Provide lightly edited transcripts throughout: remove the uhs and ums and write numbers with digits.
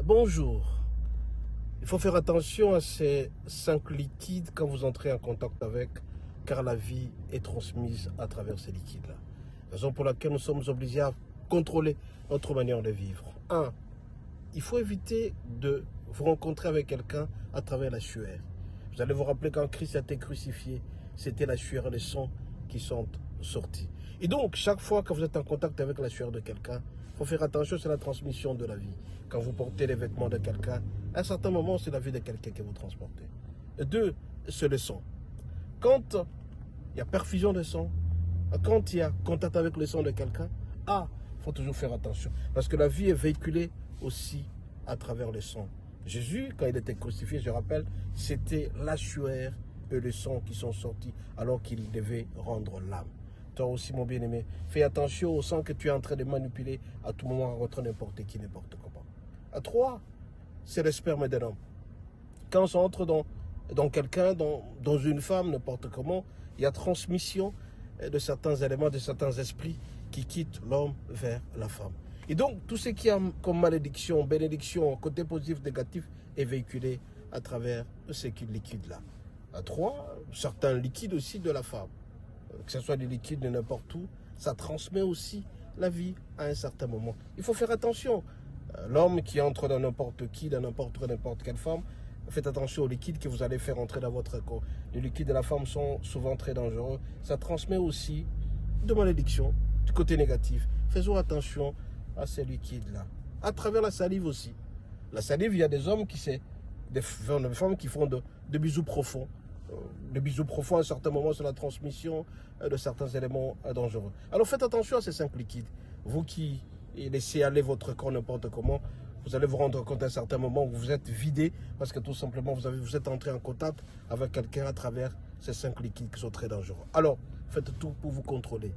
Bonjour. Il faut faire attention à ces 5 liquides quand vous entrez en contact avec, car la vie est transmise à travers ces liquides-là. Raison pour laquelle nous sommes obligés à contrôler notre manière de vivre. 1. Il faut éviter de vous rencontrer avec quelqu'un à travers la sueur. Vous allez vous rappeler quand Christ a été crucifié, c'était la sueur et le sang qui sont sortis. Et donc, chaque fois que vous êtes en contact avec la sueur de quelqu'un, il faut faire attention, c'est la transmission de la vie. Quand vous portez les vêtements de quelqu'un, à un certain moment, c'est la vie de quelqu'un que vous transportez. 2, c'est le sang. Quand il y a perfusion de sang, quand il y a contact avec le sang de quelqu'un, il faut toujours faire attention. Parce que la vie est véhiculée aussi à travers le sang. Jésus, quand il était crucifié, je rappelle, c'était la sueur et le sang qui sont sortis alors qu'il devait rendre l'âme. Toi aussi, mon bien-aimé, fais attention au sang que tu es en train de manipuler à tout moment contre n'importe qui, n'importe comment. 3, c'est le sperme d'un homme. Quand on entre dans quelqu'un, dans une femme, n'importe comment, il y a transmission de certains éléments, de certains esprits qui quittent l'homme vers la femme. Et donc, tout ce qui a comme malédiction, bénédiction, côté positif, négatif, est véhiculé à travers ces liquides-là. 3, certains liquides aussi de la femme, que ce soit des liquides de n'importe où, ça transmet aussi la vie à un certain moment. Il faut faire attention. L'homme qui entre dans n'importe qui, dans n'importe quelle femme, faites attention aux liquides que vous allez faire entrer dans votre corps. Les liquides de la femme sont souvent très dangereux. Ça transmet aussi de malédiction, du côté négatif. Faisons attention à ces liquides-là. À travers la salive aussi. La salive, il y a des hommes des femmes qui font de bisous profonds. De bisous profonds à un certain moment sur la transmission de certains éléments dangereux. Alors faites attention à ces 5 liquides. Vous qui laissez aller votre corps n'importe comment, vous allez vous rendre compte à un certain moment où vous êtes vidé parce que tout simplement vous êtes entré en contact avec quelqu'un à travers ces 5 liquides qui sont très dangereux. Alors faites tout pour vous contrôler.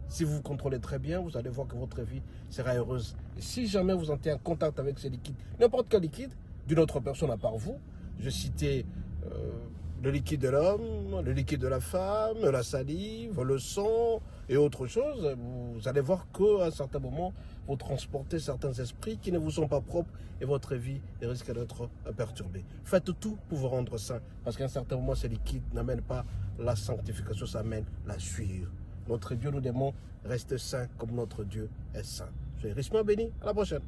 Si vous vous contrôlez très bien, vous allez voir que votre vie sera heureuse. Et si jamais vous entrez en contact avec ces liquides, n'importe quel liquide, d'une autre personne à part vous, je citais le liquide de l'homme, le liquide de la femme, la salive, le sang et autre chose, vous allez voir qu'à un certain moment, vous transportez certains esprits qui ne vous sont pas propres et votre vie risque d'être perturbée. Faites tout pour vous rendre saint, parce qu'à un certain moment, ces liquides n'amènent pas la sanctification, ça amène la sueur. Notre Dieu nous demande, reste saint comme notre Dieu est saint. Je suis richement béni. À la prochaine.